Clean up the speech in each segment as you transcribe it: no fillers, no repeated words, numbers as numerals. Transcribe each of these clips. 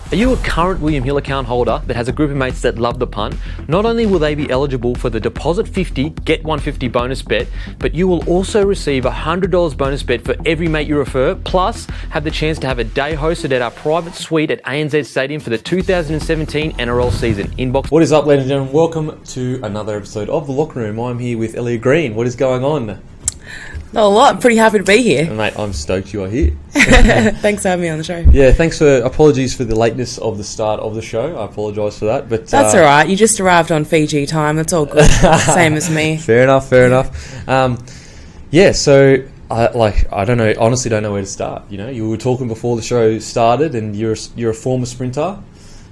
Are you a current William Hill account holder that has a group of mates that love the punt? Not only will they be eligible for the deposit 50, get 150 bonus bet, but you will also receive a $100 bonus bet for every mate you refer, plus have the chance to have a day hosted at our private suite at ANZ Stadium for the 2017 NRL season. Inbox. What is up, ladies and gentlemen? Welcome to another episode of The Locker Room. I'm here with Ellia Green. What is going on? Not a lot. I'm pretty happy to be here. Mate, I'm stoked you are here. Thanks for having me on the show. Yeah, thanks for... Apologies for the lateness of the start of the show. I apologise for that. But that's all right. You just arrived on Fiji time. That's all good. Same as me. Fair enough. Yeah, so... I don't know. Honestly, don't know where to start. You know, you were talking before the show started, and you're a former sprinter.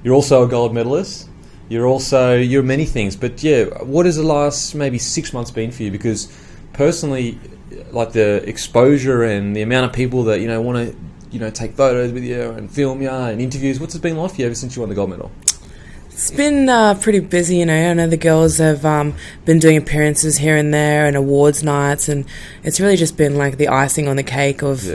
You're also a gold medalist. You're many things. But yeah, what has the last maybe 6 months been for you? Because personally, like the exposure and the amount of people that want to take photos with you and film you and interviews. What's it been like for you ever since you won the gold medal? It's been pretty busy, I know the girls have been doing appearances here and there and awards nights, and it's really just been like the icing on the cake of,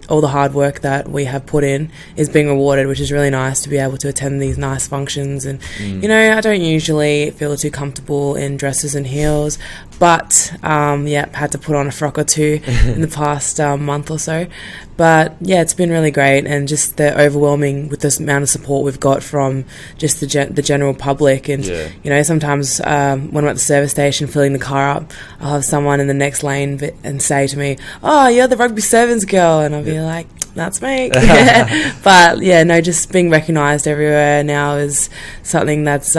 all the hard work that we have put in is being rewarded, which is really nice to be able to attend these nice functions. And, I don't usually feel too comfortable in dresses and heels, but, had to put on a frock or two in the past month or so. But, yeah, it's been really great, and just the overwhelming with this amount of support we've got from just the general public. And, sometimes when I'm at the service station filling the car up, I'll have someone in the next lane and say to me, "Oh, you're the rugby sevens girl," and I'll be like, "That's me." But, just being recognised everywhere now is something that's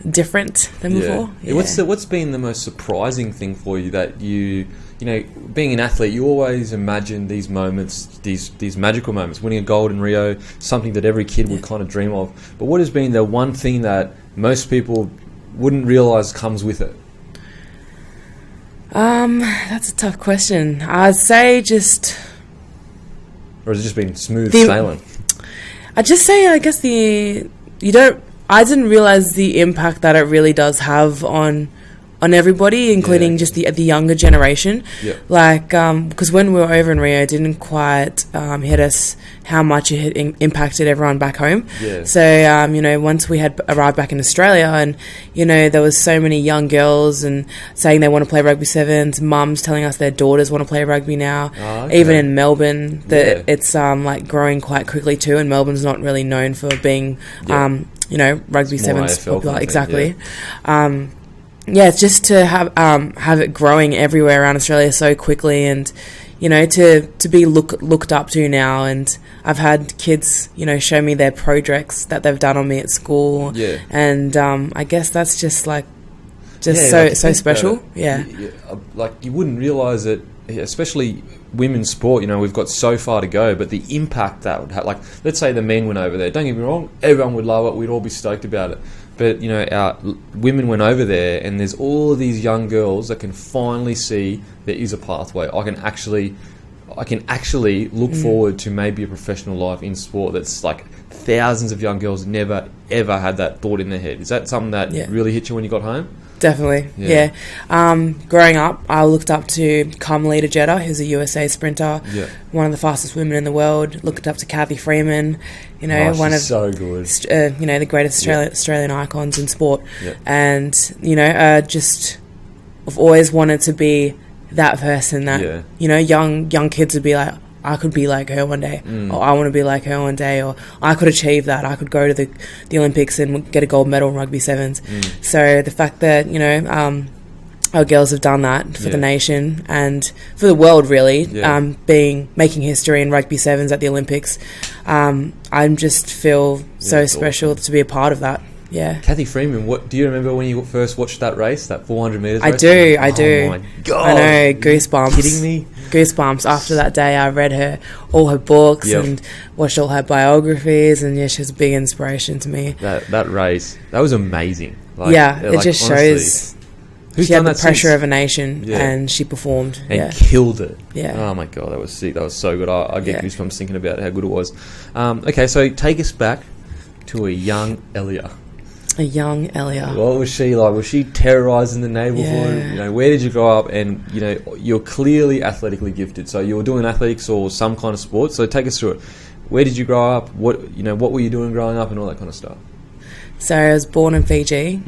different than before. Yeah. What's been the most surprising thing for you that being an athlete, you always imagine these moments, these magical moments, winning a gold in Rio, something that every kid would kind of dream of. But what has been the one thing that most people wouldn't realise comes with it? That's a tough question. I'd say just... Or has it just been smooth sailing? I'd just say, I guess I didn't realise the impact that it really does have on everybody, including just the younger generation. Yeah. Like, because when we were over in Rio, it didn't quite hit us how much it had impacted everyone back home. Yeah. So, once we had arrived back in Australia and, there was so many young girls and saying they want to play rugby sevens, mums telling us their daughters want to play rugby now. Oh, okay. Even in Melbourne, it's growing quite quickly too, and Melbourne's not really known for being, rugby sevens popular. Exactly. It's just to have it growing everywhere around Australia so quickly, and to be looked up to now. And I've had kids show me their projects that they've done on me at school, and I guess that's just so special. Like you wouldn't realise it, especially women's sport. We've got so far to go, but the impact that would have, like, let's say the men went over there, don't get me wrong, everyone would love it, we'd all be stoked about it. But, our women went over there, and there's all of these young girls that can finally see there is a pathway. I can actually look forward to maybe a professional life in sport. That's like thousands of young girls never, ever had that thought in their head. Is that something that really hit you when you got home? Definitely, yeah. Growing up, I looked up to Carmelita Jeter, who's a USA sprinter, one of the fastest women in the world. Looked up to Kathy Freeman, one of so good. The greatest Australian icons in sport. And I've always wanted to be that person that young kids would be like, I could be like her one day, or I want to be like her one day, or I could achieve that. I could go to the Olympics and get a gold medal in rugby sevens. So the fact that our girls have done that for the nation and for the world, really, making history in rugby sevens at the Olympics, I just feel so special to be a part of that. Yeah. Kathy Freeman, what do you remember when you first watched that race, that 400 metres race? I do. Oh my God. I know, goosebumps. Are you kidding me? Goosebumps. After that day, I read all her books and watched all her biographies, and she was a big inspiration to me. That race, that was amazing. It just shows she had the pressure of a nation, and she performed. And killed it. Yeah. Oh my God, that was sick. That was so good. I get goosebumps thinking about how good it was. Okay, so take us back to a young Ellia. A young Ellia. What was she like? Was she terrorising the neighbourhood? Yeah. Where did you grow up? And you're clearly athletically gifted. So you were doing athletics or some kind of sport. So take us through it. where did you grow up? What were you doing growing up and all that kind of stuff? So I was born in Fiji.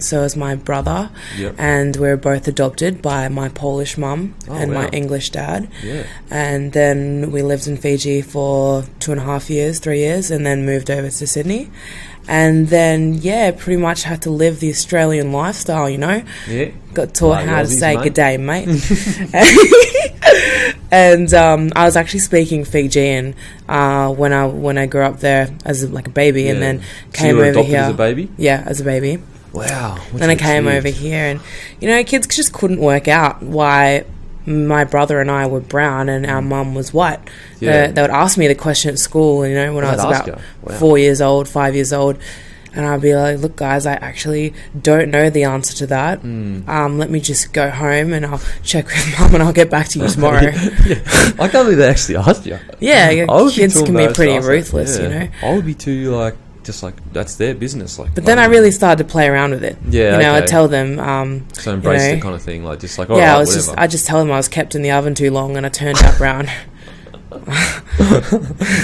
So was my brother. Yep. And we were both adopted by my Polish mum and my English dad. Yeah. And then we lived in Fiji for 3 years, and then moved over to Sydney. And then, pretty much had to live the Australian lifestyle, Yeah. Got taught Like how to Aussies, say mate. good day, mate. And I was actually speaking Fijian when I grew up there as a baby, and then So you came were over adopted here. as a baby? Yeah, as a baby. Wow. Then I came over here, and kids just couldn't work out why my brother and I were brown and our mum was white. Yeah. They would ask me the question at school, when I was They'd ask about you? Wow. 4 years old, 5 years old. And I'd be like, look, guys, I actually don't know the answer to that. Let me just go home and I'll check with mum and I'll get back to you tomorrow. I can't believe they actually asked you. Yeah, I would be kids too can be embarrassed pretty to ask ruthless, that. I would be too, that's their business. But then I really started to play around with it. Yeah, okay. I'd tell them. So embrace the kind of thing, all yeah, right, I just tell them I was kept in the oven too long and I turned out brown.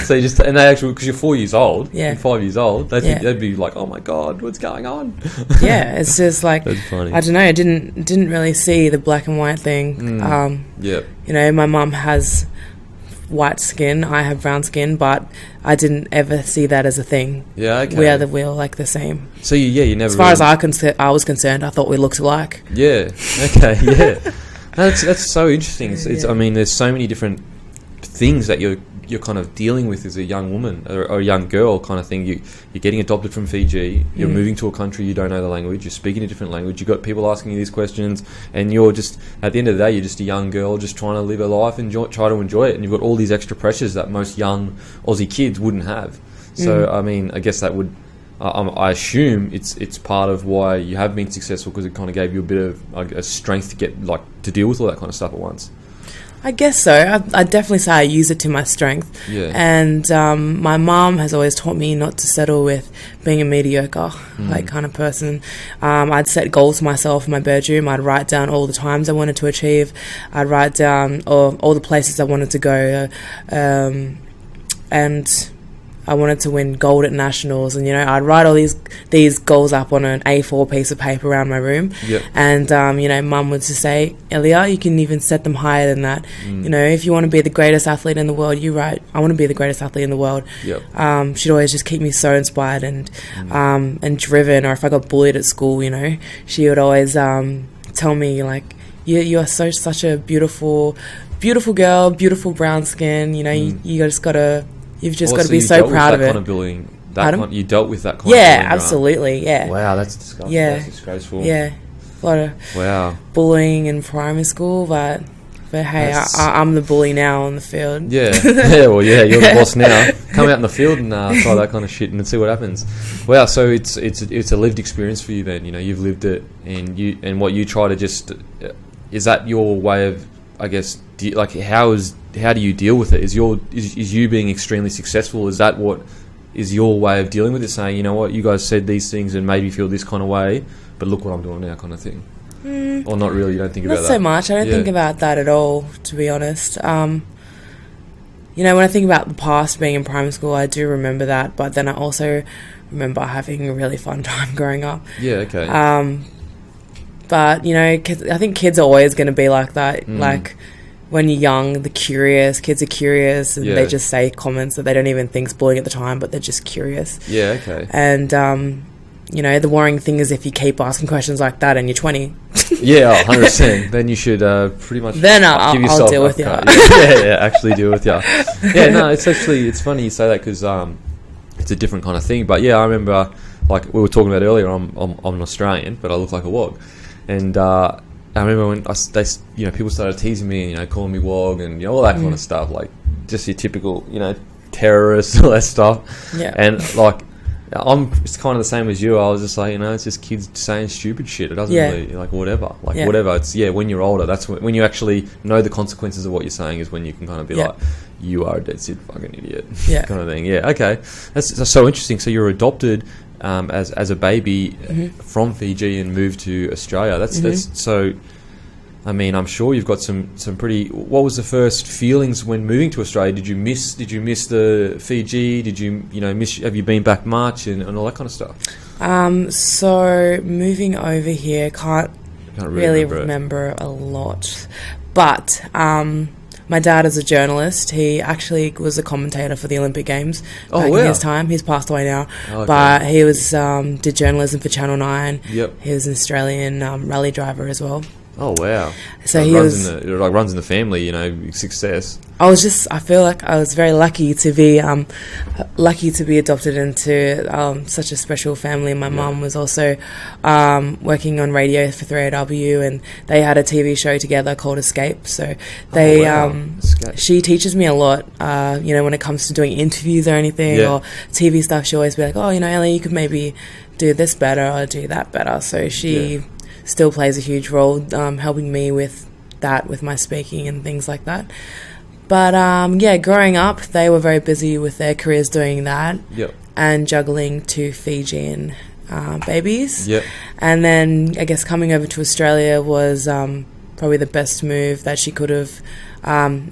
So you just, and they actually, because you're 4 years old, Yeah. and 5 years old, they'd be like, oh my God, what's going on? Yeah, it's just That's funny. I don't know, I didn't really see the black and white thing. Yeah. My mum has white skin, I have brown skin, but I didn't ever see that as a thing. Yeah, okay. We are the same. So you never. As far as I was concerned, I thought we looked alike. Yeah. Okay. Yeah. That's so interesting. It's I mean, there's so many different things that you're kind of dealing with as a young woman or a young girl kind of thing. You're getting adopted from Fiji. You're moving to a country you don't know the language. You're speaking a different language. You've got people asking you these questions, and you're just, at the end of the day, you're just a young girl just trying to live her life and try to enjoy it. And you've got all these extra pressures that most young Aussie kids wouldn't have. So I mean, I guess that would. I assume it's part of why you have been successful, because it kind of gave you a bit of a strength to get to deal with all that kind of stuff at once. I guess so. I definitely say I use it to my strength. Yeah. And my mom has always taught me not to settle with being a mediocre kind of person. I'd set goals for myself in my bedroom. I'd write down all the times I wanted to achieve. I'd write down all the places I wanted to go. And I wanted to win gold at nationals, and I'd write all these goals up on an A4 piece of paper around my room. Yep. And mum would just say, Ellia, you can even set them higher than that. If you want to be the greatest athlete in the world, you write, I want to be the greatest athlete in the world. Yep. She'd always just keep me so inspired and driven. Or if I got bullied at school, she would always tell me you are such a beautiful girl, beautiful brown skin. You've just got to be so proud of it. Kind of bullying, you dealt with that kind of bullying. Yeah, absolutely. Yeah. Wow, that's disgusting. Yeah. That's disgraceful. Yeah. A lot of bullying in primary school, but hey, I'm the bully now on the field. Yeah. Well, you're the boss now. Come out in the field and try that kind of shit and see what happens. Wow, so it's a lived experience for you then. You've lived it, and what you try to just is that your way of, I guess, how do you deal with it? Is you being extremely successful? Is that what is your way of dealing with it? Saying, you know what, you guys said these things and made me feel this kind of way, but look what I'm doing now, kind of thing. Or not really? You don't think about that? Not so much. I don't think about that at all, to be honest. When I think about the past being in primary school, I do remember that, but then I also remember having a really fun time growing up. Yeah. Okay. But I think kids are always going to be like that. When you're young, kids are curious, and they just say comments that they don't even think's bullying at the time, but they're just curious. Yeah, okay. And, the worrying thing is if you keep asking questions like that and you're 20. Yeah, 100%. Then you should pretty much then give yourself I'll deal with you. Yeah, actually deal with you. Yeah, no, it's funny you say that, because it's a different kind of thing. But yeah, I remember, like we were talking about earlier, I'm an Australian, but I look like a wog. And I remember when people started teasing me, calling me wog and all that kind of stuff, like just your typical, terrorists, all that stuff. Yeah. And I'm just kind of the same as you. I was just like, it's just kids saying stupid shit. It doesn't really, whatever. Whatever. It's, when you're older, that's when you actually know the consequences of what you're saying, is when you can kind of be like, you are a dead set fucking idiot. Yeah. Kind of thing. Yeah, okay. That's so interesting. So you're adopted as a baby from Fiji and moved to Australia. That's so... I mean, I'm sure you've got some pretty. What was the first feelings when moving to Australia? Did you miss the Fiji? Did you miss? Have you been back much and all that kind of stuff? So moving over here, can't really remember a lot, but my dad is a journalist. He actually was a commentator for the Olympic Games back in his time. He's passed away now, but he was did journalism for Channel 9. Yep. He was an Australian rally driver as well. Oh wow! So he runs in the family, success. I feel like I was very lucky to be adopted into such a special family. My mum was also working on radio for 3AW, and they had a TV show together called Escape. So she teaches me a lot. When it comes to doing interviews or anything or TV stuff, she always be like, "Oh, Ellie, you could maybe do this better or do that better." So she still plays a huge role, helping me with that, with my speaking and things like that. But growing up, they were very busy with their careers doing that and juggling 2 Fijian babies. Yep. And then I guess coming over to Australia was probably the best move that she could have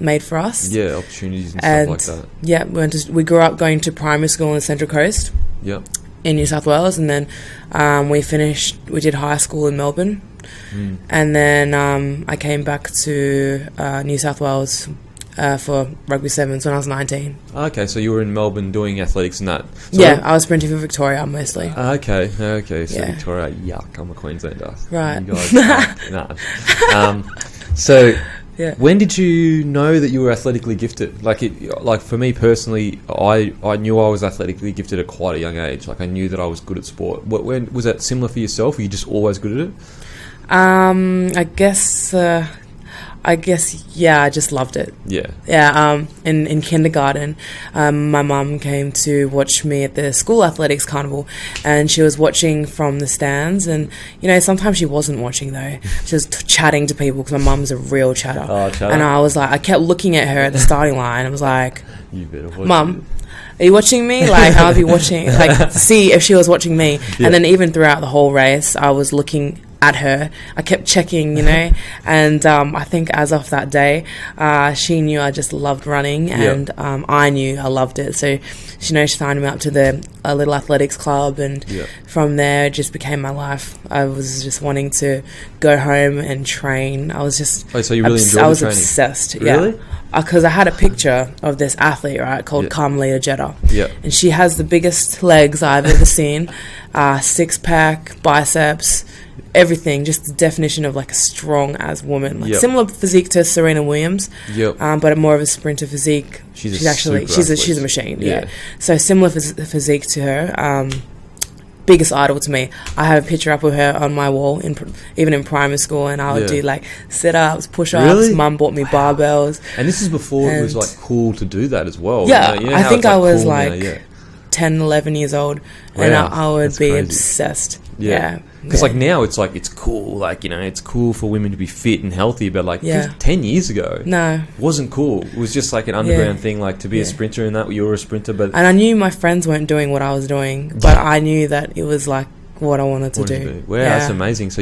made for us. Yeah, opportunities and stuff like that. Yeah, we grew up going to primary school on the Central Coast. Yep. In New South Wales, and then we did high school in Melbourne, and then I came back to New South Wales for rugby sevens when I was 19. Okay, so you were in Melbourne doing athletics and that. So I was sprinting for Victoria mostly. Okay, so Victoria, yuck, I'm a Queenslander. Right. You guys, when did you know that you were athletically gifted? Like for me personally, I knew I was athletically gifted at quite a young age. Like I knew that I was good at sport. When was that similar for yourself? Were you just always good at it? I guess, I just loved it. Yeah. Yeah, in kindergarten, my mum came to watch me at the school athletics carnival, and she was watching from the stands, and, sometimes she wasn't watching, though. She was chatting to people, because my mum's a real chatter. Oh, chatter. And I was like, I kept looking at her at the starting line. I was like, you better watch Mum, are you watching me? Like, I'll be watching, to see if she was watching me. Yeah. And then even throughout the whole race, I was looking at her. I kept checking, and I think as of that day, she knew I just loved running, and I knew I loved it. So she signed me up to the little athletics club, and from there it just became my life. I was just wanting to go home and train. I was just so you really enjoyed I was the training? Obsessed. Really? Because I had a picture of this athlete, right, called Carmelita Jetta. Yeah. And she has the biggest legs I've ever seen, 6-pack, biceps, everything, just the definition of like a strong as woman, similar physique to Serena Williams, but more of a sprinter physique. She's a machine. Yeah. So similar physique to her. Biggest idol to me. I have a picture up of her on my wall, even in primary school, and I would do like sit-ups, push-ups. Really? Mum bought me barbells. And this is before it was like cool to do that as well. Yeah, I think I was cool like 10, 11 years old, and I would be obsessed. Yeah. Because like now it's cool, it's cool for women to be fit and healthy, but 10 years ago, it wasn't cool. It was just like an underground thing, like to be a sprinter and that you were a sprinter. And I knew my friends weren't doing what I was doing, but I knew that it was like what I wanted to do. Wow, that's amazing. So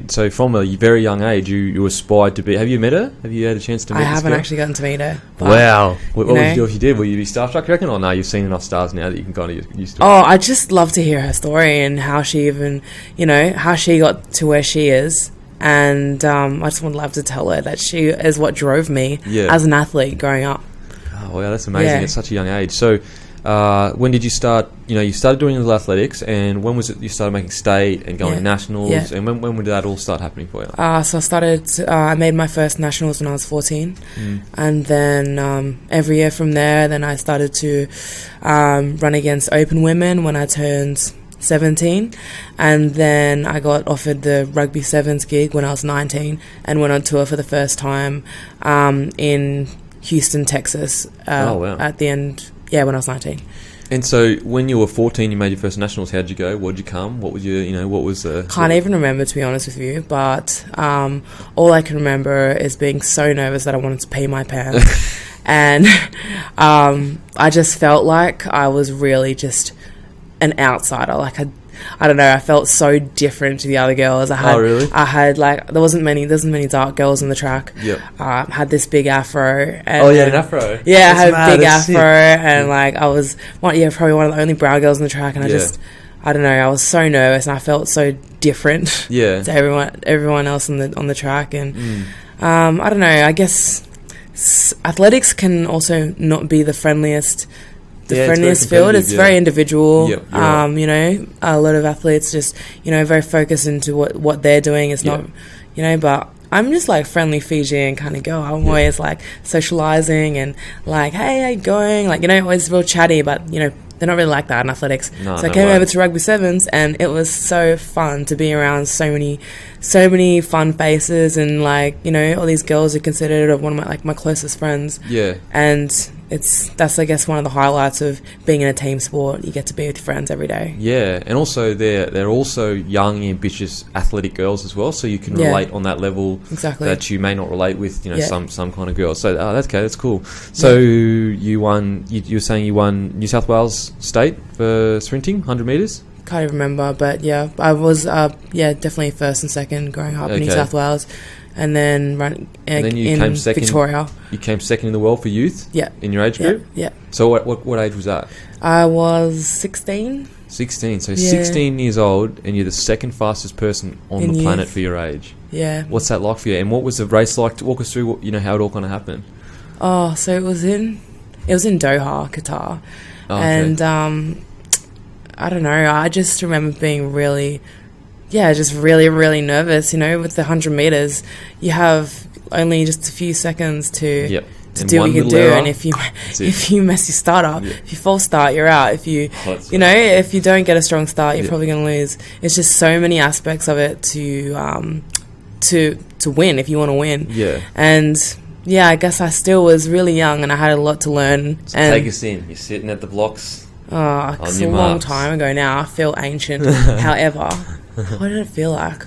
so from a very young age, you aspired to be. Have you met her? Have you had a chance to meet her? I haven't actually gotten to meet her. Wow. What would you do if you did? Will you be starstruck, you reckon? Or no, you've seen enough stars now that you can kind of get used to it? Oh, I just love to hear her story and how she even, how she got to where she is. And I just would love to tell her that she is what drove me as an athlete growing up. Oh, wow, that's amazing. At such a young age. So when did you start, you started doing little athletics, and when was it you started making state and going to nationals, and when did that all start happening for you? So I made my first nationals when I was 14, and then every year from there, then I started to run against open women when I turned 17, and then I got offered the rugby sevens gig when I was 19, and went on tour for the first time in Houston, Texas at the end, when I was 19. And so when you were 14, you made your first nationals. How'd you go? What'd you come? What was your, what was the... Can't even remember, to be honest with you, but all I can remember is being so nervous that I wanted to pee my pants. And I just felt like I was really just an outsider. Like I don't know, I felt so different to the other girls. Really? I had like there wasn't many dark girls in the track. Had this big afro. And, you had an afro? Yeah, I had mad, a big that's afro, sick. and like I was probably one of the only brown girls in the track, and I don't know, I was so nervous and I felt so different to everyone else on the track, and I don't know, I guess athletics can also not be the friendliest field. It's very individual. Right. You know, a lot of athletes just, you know, very focused into what they're doing. It's not, you know, but I'm just like friendly Fijian kind of girl. I'm always like socializing and like, hey, how you going? Like, you know, always real chatty, but you know, they're not really like that in athletics. So I came over to rugby sevens, and it was so fun to be around so many fun faces, and like, you know, all these girls are considered one of my closest friends. And that's I guess one of the highlights of being in a team sport. You get to be with your friends every day. And also they're also young, ambitious, athletic girls as well, so you can relate on that level that you may not relate with, you know, some kind of girls. So that's cool. So you won. You were saying you won New South Wales State for sprinting 100 meters. Can't even remember, but I was definitely first and second growing up in New South Wales. And then you came second, Victoria. You came second in the world for youth? In your age group? So what age was that? I was 16. 16. So 16 years old, and you're the second fastest person on the planet for your age. What's that like for you? And what was the race like? Walk us through how it all kind of happened. Oh, so it was in Doha, Qatar. And I don't know, I just remember being really nervous. You know, with the 100 meters, you have only just a few seconds to do what you can do, and if you mess your start up, if you false start, you're out. If you if you don't get a strong start, you're probably going to lose. It's just so many aspects of it to win if you want to win. And I guess I still was really young, and I had a lot to learn. So take us in. You're sitting at the blocks. Oh, it's a long time ago now. I feel ancient. However, what did it feel like?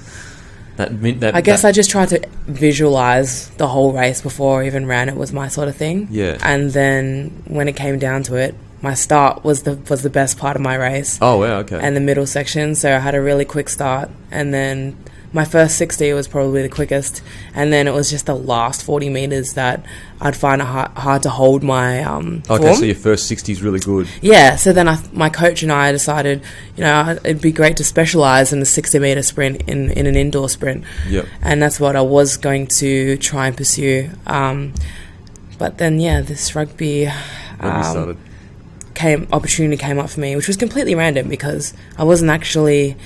I guess I just tried to visualize the whole race before I even ran. It was my sort of thing. And then when it came down to it, my start was the best part of my race. Oh wow, okay. And the middle section, so I had a really quick start, and then my first 60 was probably the quickest, and then it was just the last 40 meters that I'd find it hard to hold my form. So your first 60 is really good. So then my coach and I decided, it'd be great to specialise in the 60-meter sprint in an indoor sprint. And that's what I was going to try and pursue. But then, this rugby opportunity came up for me, which was completely random because I wasn't actually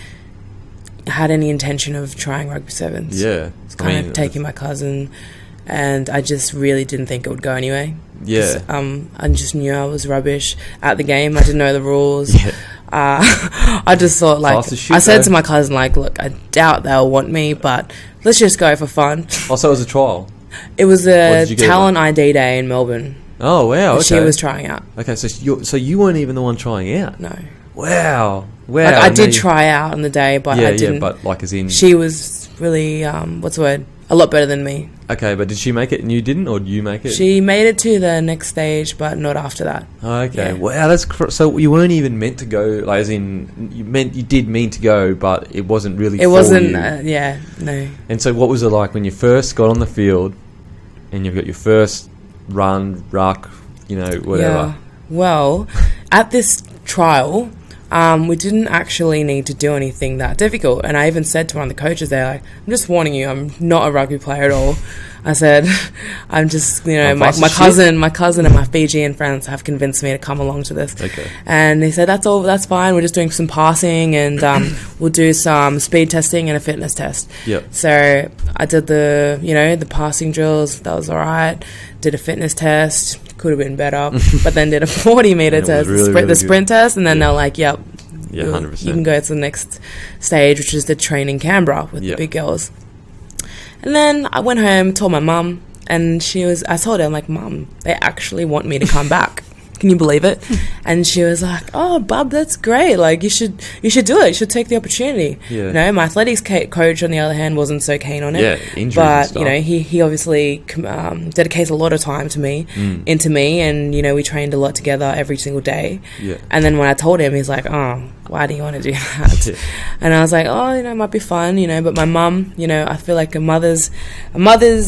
had any intention of trying rugby sevens. It's kind of taking my cousin, and I just really didn't think it would go anyway. I just knew I was rubbish at the game. I didn't know the rules. I just thought, I said to my cousin, look, I doubt they'll want me, but let's just go for fun. So it was a trial? It was a talent ID day in Melbourne. Oh, wow, okay. She was trying out. Okay, so you weren't even the one trying out? No. Wow. I did try out on the day, but I didn't. But as in... She was really, what's the word? A lot better than me. Okay, but did she make it and you didn't, or did you make it? She made it to the next stage, but not after that. Okay. Wow, that's... so you weren't even meant to go, as in, you did mean to go, but it wasn't really for you. It wasn't, no. And so what was it like when you first got on the field and you've got your first run, ruck, whatever? Yeah. Well, at this trial... we didn't actually need to do anything that difficult, and I even said to one of the coaches there, I'm just warning you, I'm not a rugby player at all. I said, I'm just, my cousin and my Fijian friends have convinced me to come along to this. Okay. And they said, that's fine, we're just doing some passing, and we'll do some speed testing and a fitness test. So I did the passing drills, that was alright, did a fitness test, could have been better, but then did a 40-meter test, the sprint test, and then they're like, 100%. You can go to the next stage, which is the train in Canberra with the big girls. And then I went home, told my mum, and I told her, I'm like, Mum, they actually want me to come back. Can you believe it? And she was like, oh, bub, that's great. Like, you should do it. You should take the opportunity. Yeah. You know, my athletics coach, on the other hand, wasn't so keen on it. Yeah, injuries but and stuff. you know, he obviously dedicates a lot of time to me, into me, and you know, we trained a lot together every single day. Yeah. And then when I told him, he's like, oh, why do you want to do that? Yeah. And I was like, oh, you know, it might be fun, you know. But my mum, you know, I feel like a mother's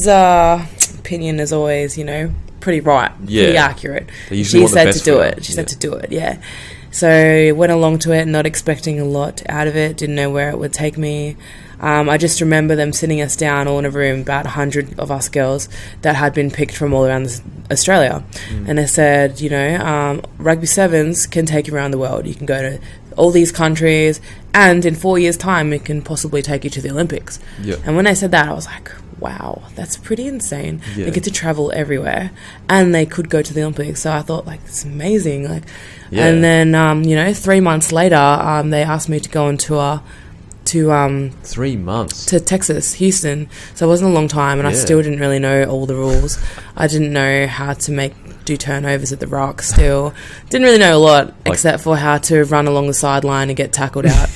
opinion is always, you know, pretty right, pretty accurate. She said to do it. She said to do it, yeah. So went along to it, not expecting a lot out of it, didn't know where it would take me. I just remember them sitting us down all in a room, about 100 of us girls that had been picked from all around Australia. And they said, you know, rugby sevens can take you around the world. You can go to all these countries, and in 4 years' time, it can possibly take you to the Olympics. Yeah. And when they said that, I was like, wow, that's pretty insane. Yeah. They get to travel everywhere, and they could go to the Olympics. So I thought, like, it's amazing. Like, and then, you know, 3 months later, they asked me to go on tour to 3 months to Texas, Houston. So it wasn't a long time, and I still didn't really know all the rules. I didn't know how to do turnovers at the rock. Still didn't really know a lot, except for how to run along the sideline and get tackled out.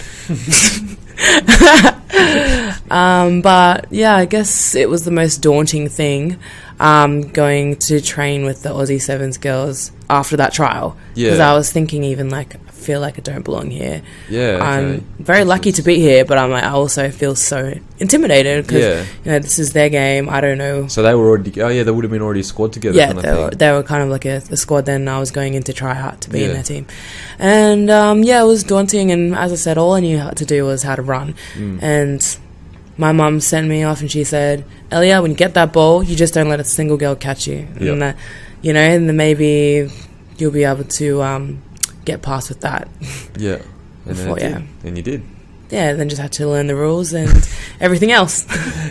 But yeah, I guess it was the most daunting thing, going to train with the Aussie Sevens girls after that trial, because I was thinking, even like, I feel like I don't belong here. I'm very lucky to be here, but I also feel so intimidated because you know, this is their game. I don't know. So they were already they would have been already a squad together. Yeah, they were kind of like a squad then. I was going in to try out to be in their team, and it was daunting. And as I said, all I knew how to do was how to run. And my mum sent me off, and she said, Ellia, when you get that ball, you just don't let a single girl catch you. And you know, and then maybe you'll be able to get past with that. Yeah. And you did. Yeah, then just had to learn the rules and everything else.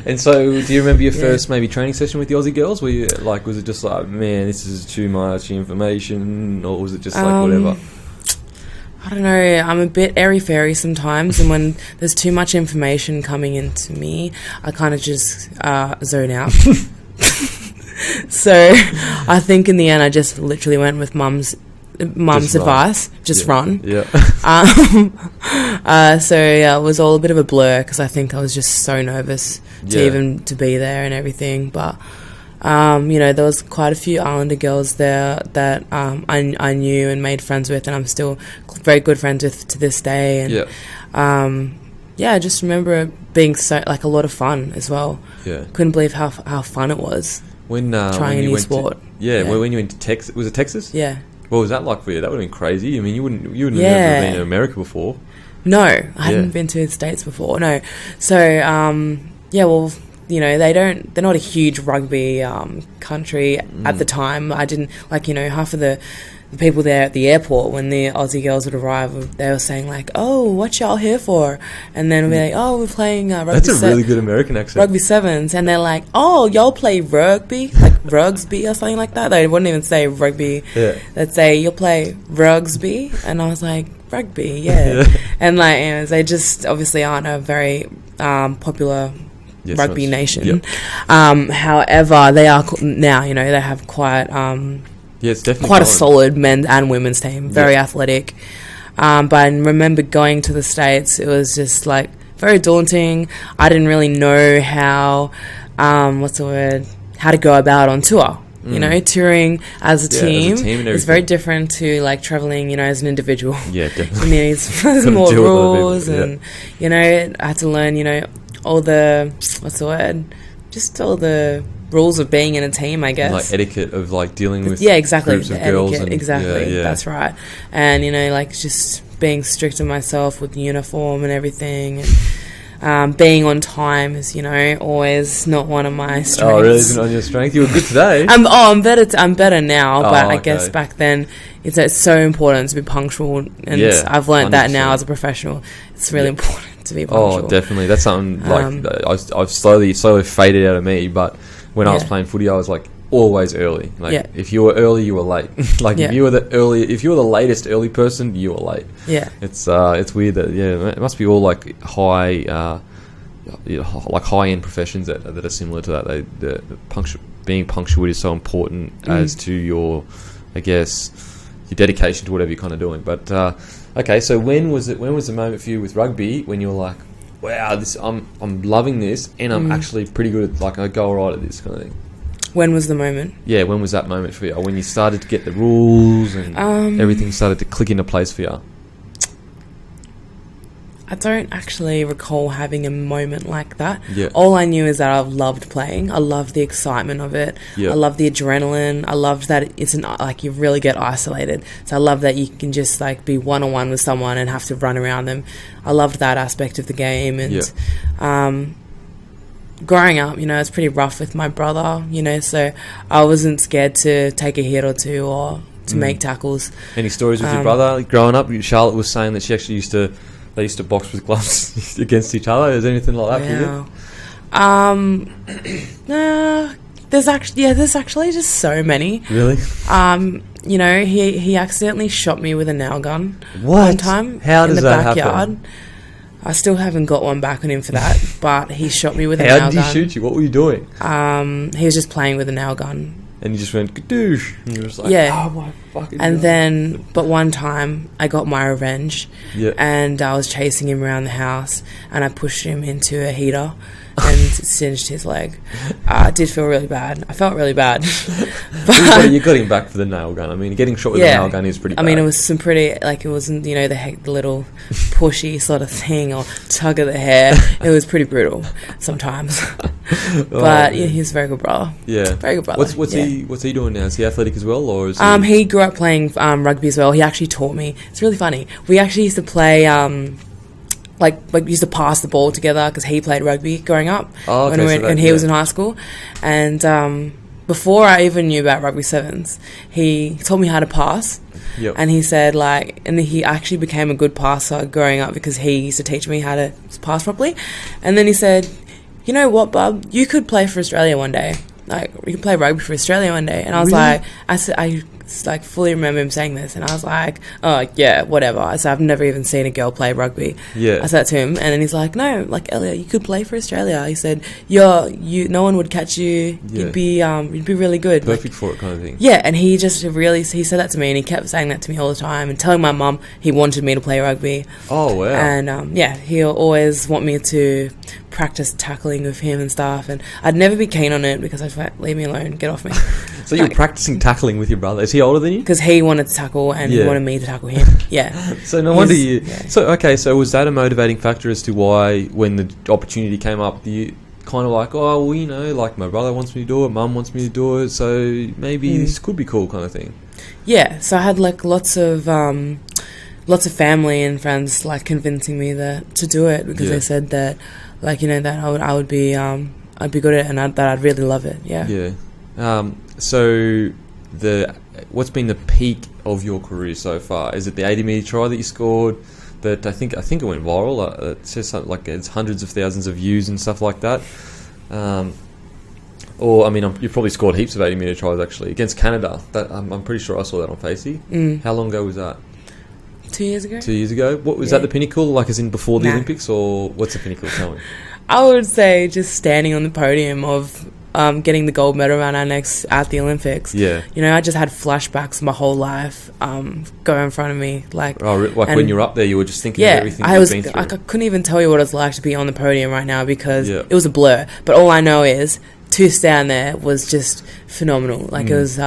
And so, do you remember your first maybe training session with the Aussie girls? Were you like, was it just like, man, this is too much information, or was it just like whatever? I don't know. I'm a bit airy-fairy sometimes, and when there's too much information coming into me, I kind of just zone out. So I think in the end, I just literally went with mum's advice, just run. Yeah. So yeah, it was all a bit of a blur, because I think I was just so nervous to be there and everything. But you know, there was quite a few Islander girls there that I knew and made friends with, and I'm still very good friends with to this day. And I just remember it being so, like, a lot of fun as well. Yeah, couldn't believe how fun it was when trying a new sport. When you went to Texas, was it Texas? Yeah. What was that like for you? That would have been crazy. I mean, you wouldn't have never been in America before. No, I hadn't been to the States before. No, so well, you know, they're not a huge rugby country at the time. I didn't, like, you know, half of the people there at the airport, when the Aussie girls would arrive, they were saying like, "Oh, what y'all here for?" And then we're like, "Oh, we're playing rugby." That's a really good American accent. Rugby sevens, and they're like, "Oh, y'all play rugby, like rugsby or something like that." They wouldn't even say rugby. Yeah. They'd say, "You'll play rugsby," and I was like, "Rugby, yeah." And like, you know, they just obviously aren't a very popular rugby nation. Yep. However, they are now. You know, they have quite. It's definitely quite a solid men's and women's team, very athletic. But I remember going to the States, it was just like very daunting. I didn't really know how, how to go about on tour. You know, touring as a team is very different to like traveling, you know, as an individual. Yeah, definitely. There's more rules, and you know, I had to learn, you know, all the just all the rules of being in a team, I guess. Like etiquette of like dealing with exactly groups of girls. And, exactly, that's right. And, you know, like just being strict on myself with the uniform and everything. And being on time is, you know, always not one of my strengths. Oh, really? Isn't it on your strength? You were good today. I'm better now, but I guess back then it's so important to be punctual, and I've learned 100%. That now as a professional. It's really important to be punctual. Oh, definitely. That's something like I've slowly faded out of me, but when I was playing footy, I was like always early. Like if you were early, you were late. Like if you were the latest early person, you were late. Yeah, it's weird that it must be all like high end professions that are similar to that. Being punctual is so important as to your, I guess, dedication to whatever you're kind of doing. But okay, so when was the moment for you with rugby when you were like, wow, I'm loving this, and I'm actually pretty good at, like, I go all right at this kind of thing? When was the moment? Yeah, when was that moment for you? When you started to get the rules and everything started to click into place for you? I don't actually recall having a moment like that. Yeah. All I knew is that I loved playing. I loved the excitement of it. Yeah. I loved the adrenaline. I loved that it's like you really get isolated. So I love that you can just like be one-on-one with someone and have to run around them. I loved that aspect of the game. And growing up, it's pretty rough with my brother, so I wasn't scared to take a hit or two or to make tackles. Any stories with your brother growing up? Charlotte was saying that she actually they used to box with gloves against each other. Is there anything like that for you? No, there's actually just so many. Really? He accidentally shot me with a nail gun one one time. How does in the that backyard. happen? I still haven't got one back on him for that, but he shot me with a nail gun. How did he shoot you? What were you doing? He was just playing with a nail gun. And you just went, kadoosh. And you were just like, yeah. Oh my fucking And God. then, but one time, I got my revenge. Yeah. And I was chasing him around the house, and I pushed him into a heater and singed his leg. I did feel really bad. I felt really bad. But you got him back for the nail gun. I mean, getting shot with a nail gun is pretty bad. I mean, it was some pretty, like, it wasn't, the little pushy sort of thing or tug of the hair. It was pretty brutal sometimes. But yeah, he's a very good brother. Yeah. Very good brother. What's he doing now? Is he athletic as well? Or is he grew up playing rugby as well. He actually taught me. It's really funny. We actually used to play... Like we used to pass the ball together because he played rugby growing up when he was in high school. And before I even knew about rugby sevens, he taught me how to pass. Yep. And he said and he actually became a good passer growing up because he used to teach me how to pass properly. And then he said, you know what, bub, you could play for Australia one day. Like, you could play rugby for Australia one day. And I was really? I fully remember him saying this, and I was like, oh, yeah, whatever. I said, I've never even seen a girl play rugby. Yeah. I said that to him, and then he's like, no, like, Ellia, you could play for Australia. He said, no one would catch you. Yeah. You'd be really good. Perfect for it kind of thing. Yeah, and he just he said that to me, and he kept saying that to me all the time, and telling my mum he wanted me to play rugby. Oh, wow. And, he'll always want me to practice tackling with him and stuff, and I'd never be keen on it because I'd like, leave me alone, get off me. So you were practicing tackling with your brother. Is he older than you? Because he wanted to tackle and he wanted me to tackle him. Yeah. So no wonder you... Yeah. So was that a motivating factor as to why when the opportunity came up, you kind of like, oh, well, like my brother wants me to do it, mum wants me to do it, so maybe this could be cool kind of thing? Yeah. So I had like lots of family and friends like convincing me to do it because they said that like, that I would be I'd be good at it and that I'd really love it. Yeah. Yeah. So what's been the peak of your career so far? Is it the 80-metre try that you scored? That I think it went viral. It says something like it's hundreds of thousands of views and stuff like that. Or I mean, you've probably scored heaps of 80-metre tries actually against Canada. That I'm pretty sure I saw that on Facey. How long ago was that? 2 years ago. 2 years ago. What was that? The pinnacle, like as in before the Olympics, or what's the pinnacle? Tell me. I would say just standing on the podium of getting the gold medal around our necks at the Olympics. Yeah. I just had flashbacks my whole life go in front of me. When you were up there, you were just thinking of everything you've been through. I couldn't even tell you what it's like to be on the podium right now because it was a blur. But all I know is to stand there was just phenomenal. Like it was...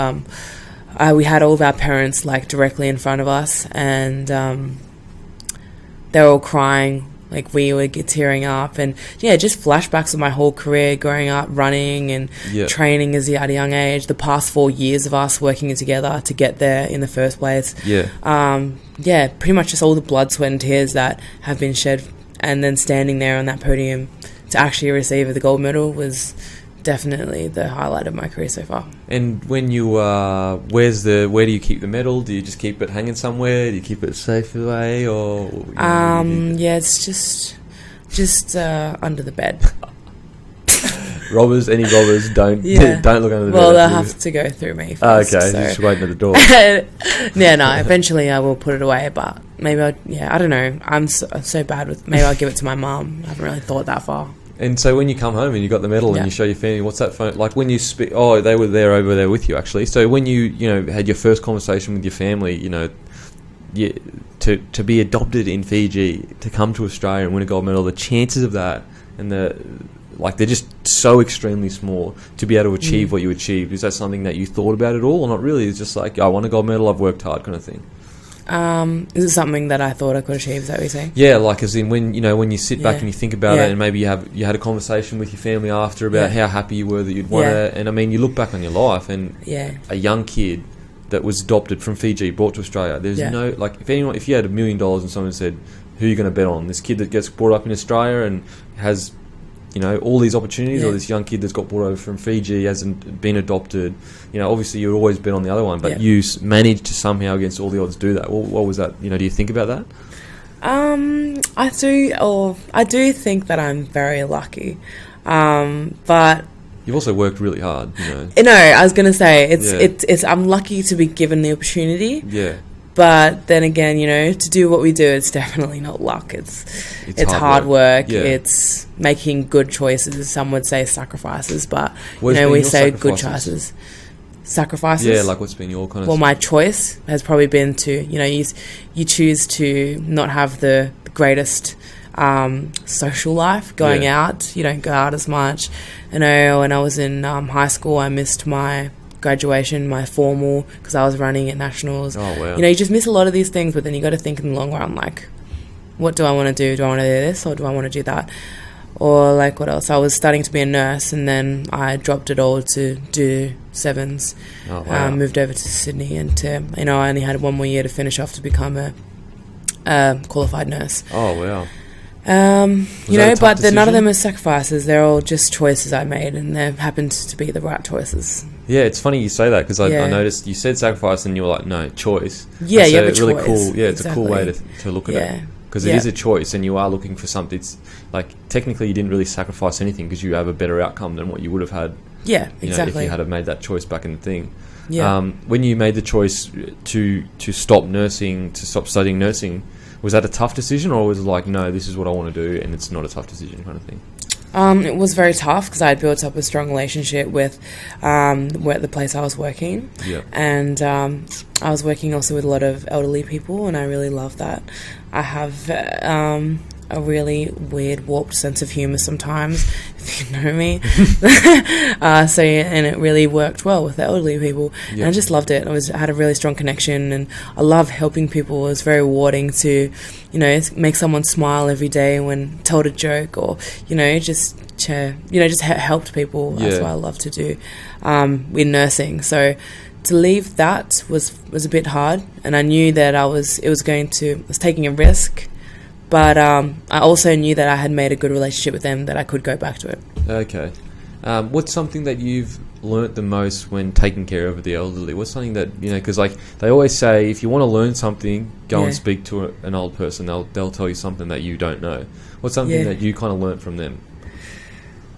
we had all of our parents like directly in front of us, and they were all crying. Like we would get tearing up, and just flashbacks of my whole career growing up, running and training at a young age. The past 4 years of us working together to get there in the first place. Pretty much just all the blood, sweat, and tears that have been shed, and then standing there on that podium to actually receive the gold medal was definitely the highlight of my career so far. And when you where do you keep the medal? Do you just keep it hanging somewhere? Do you keep it safe away, or it's just under the bed. Any robbers don't look under the bed. Well, they'll have to go through me first. Okay, so just waiting at the door. Eventually I will put it away, but maybe I don't know. I'm so bad with, maybe I'll give it to my mum. I haven't really thought that far. And so when you come home and you got the medal and you show your family, what's that phone like? When you speak, they were there over there with you actually. So when you had your first conversation with your family, to be adopted in Fiji, to come to Australia and win a gold medal, the chances of that and they're just so extremely small to be able to achieve what you achieved. Is that something that you thought about at all, or not really? It's just like, I won a gold medal, I've worked hard, kind of thing. Is it something that I thought I could achieve? Is that what you're saying? Yeah, like as in when you sit back and you think about it, and maybe you had a conversation with your family after about how happy you were that you'd won it, and I mean you look back on your life and a young kid that was adopted from Fiji, brought to Australia. There's no like if you had $1 million and someone said, who are you going to bet on? This kid that gets brought up in Australia and has all these opportunities, or this young kid that's got brought over from Fiji, hasn't been adopted. Obviously you'd always bet on the other one, but you managed to somehow against all the odds do that. What was that? Do you think about that? I do think that I'm very lucky, but you've also worked really hard. No, I was going to say it's I'm lucky to be given the opportunity. Yeah. But then again, to do what we do, it's definitely not luck. It's hard work. Yeah. It's making good choices. Some would say sacrifices, but we say good choices. Sacrifices. Yeah, like what's been your kind of... Well, my choice has probably been to, you choose to not have the greatest social life, going out. You don't go out as much. When I was in high school, I missed my graduation, my formal, because I was running at nationals. Oh, wow. You just miss a lot of these things, but then you got to think in the long run, like, what do I want to do? Do I want to do this, or do I want to do that? Or like, what else? I was studying to be a nurse, and then I dropped it all to do sevens. Oh, wow. Moved over to Sydney, and I only had 1 more year to finish off to become a qualified nurse. Oh, wow. But none of them are sacrifices. They're all just choices I made, and they happened to be the right choices. Yeah, it's funny you say that, because I noticed you said sacrifice and you were like, no, choice. Yeah, you have a really choice. Cool. Yeah, it's a cool way to look at it, because it is a choice, and you are looking for something. It's like technically you didn't really sacrifice anything because you have a better outcome than what you would have had. Yeah, exactly. If you had have made that choice back in the thing. Yeah. When you made the choice to stop nursing, to stop studying nursing, was that a tough decision, or was it like, no, this is what I want to do, and it's not a tough decision kind of thing? It was very tough because I had built up a strong relationship with the place I was working. Yeah. And I was working also with a lot of elderly people, and I really love that. I have a really weird, warped sense of humour sometimes, if you know me. And it really worked well with the elderly people. Yeah. And I just loved it. I had a really strong connection, and I love helping people. It was very rewarding to, make someone smile every day when told a joke, or, just helped people. Yeah. That's what I love to do in nursing. So to leave that was a bit hard, and I knew that I was taking a risk. But I also knew that I had made a good relationship with them, that I could go back to it. Okay. What's something that you've learnt the most when taking care of the elderly? What's something that, because like they always say, if you want to learn something, go and speak to an old person. They'll tell you something that you don't know. What's something that you kind of learnt from them?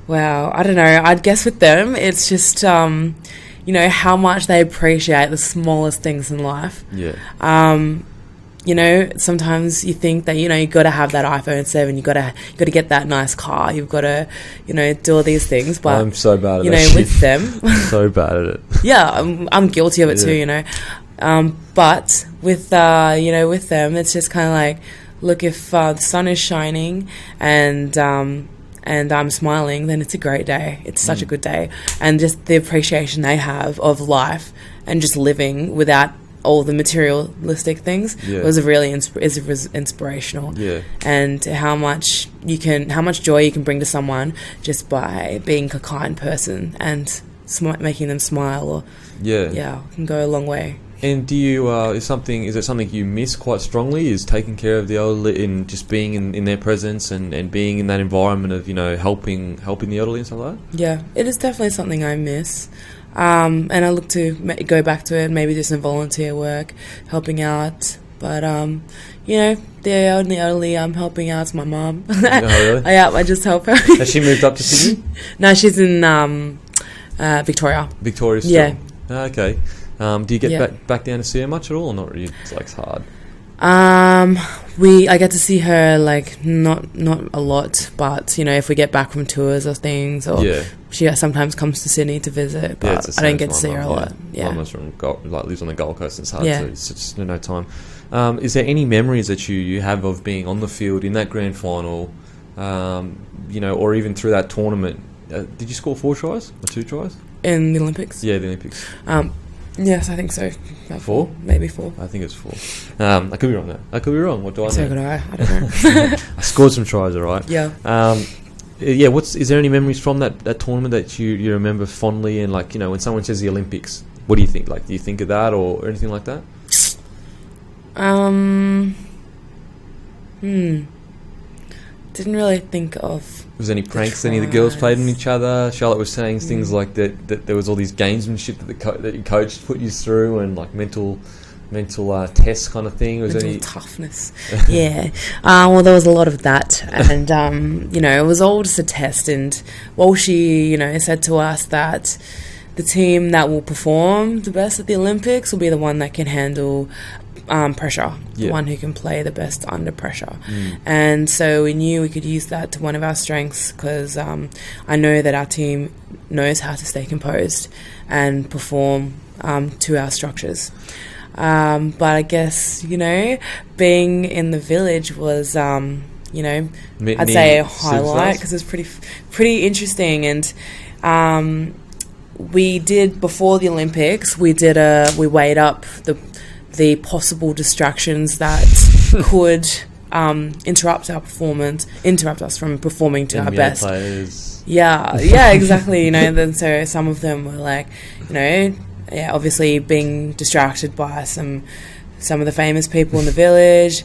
Well, I don't know. I'd guess with them, it's just, how much they appreciate the smallest things in life. Yeah. Sometimes you think that, you got to have that iPhone 7, you got to get that nice car, you've got to, do all these things. But I'm so bad at that with them, so bad at it. Yeah, I'm guilty of it too. But with with them, it's just kind of like, look, if the sun is shining and I'm smiling, then it's a great day. It's such a good day, and just the appreciation they have of life and just living without all the materialistic things was really inspirational. Yeah. And how much joy you can bring to someone just by being a kind person and making them smile, or can go a long way. And do you is it something you miss quite strongly, is taking care of the elderly and just being in their presence and being in that environment of helping the elderly and stuff like that? Yeah, it is definitely something I miss. And I look to go back to it, maybe do some volunteer work, helping out. But, the only elderly I'm helping out is my mum. Oh, really? I just help her. Has she moved up to Sydney? No, she's in Victoria. Victoria still? Yeah. Okay. Do you get back down to see her much at all, or not really? It's hard. I get to see her like not a lot, but if we get back from tours or things, or she sometimes comes to Sydney to visit, but I don't get to see her a lot. Yeah, my mum's lives on the Gold Coast, and it's hard to, it's just no time. Is there any memories that you have of being on the field in that grand final, or even through that tournament? Did you score 4 tries or 2 tries in the Olympics? Yeah, the Olympics. Yes, I think so. About 4? Maybe 4. I think it's 4. I could be wrong though. I could be wrong. What do I know? So could I don't know. I scored some tries, all right. Yeah. Is there any memories from that tournament that you remember fondly? And like, when someone says the Olympics, what do you think? Like, do you think of that or anything like that? Didn't really think of. Was there any pranks any of the girls played on each other? Charlotte was saying things like that there was all these gamesmanship that your coach put you through, and like mental tests kind of thing. Was mental toughness. Yeah. Well, there was a lot of that, and it was all just a test. And she said to us that the team that will perform the best at the Olympics will be the one that can handle pressure, the one who can play the best under pressure. And so we knew we could use that to one of our strengths, because I know that our team knows how to stay composed and perform to our structures. But I guess, being in the village was, I'd say a highlight, because it was pretty interesting. And we did, before the Olympics, we weighed up the possible distractions that could interrupt us from performing to our best. Players. Yeah, exactly. Then so some of them were like, obviously being distracted by some of the famous people in the village,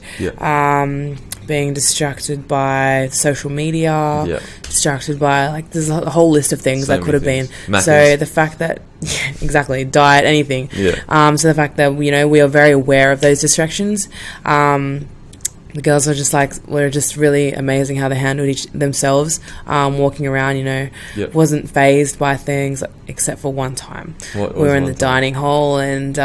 being distracted by social media, distracted by, like, there's a whole list of things that could have been. Matters. So the fact that, exactly, diet, anything. So the fact that, we are very aware of those distractions. The girls are were just really amazing how they handled themselves, walking around, wasn't fazed by things, except for one time. We were in the dining hall, and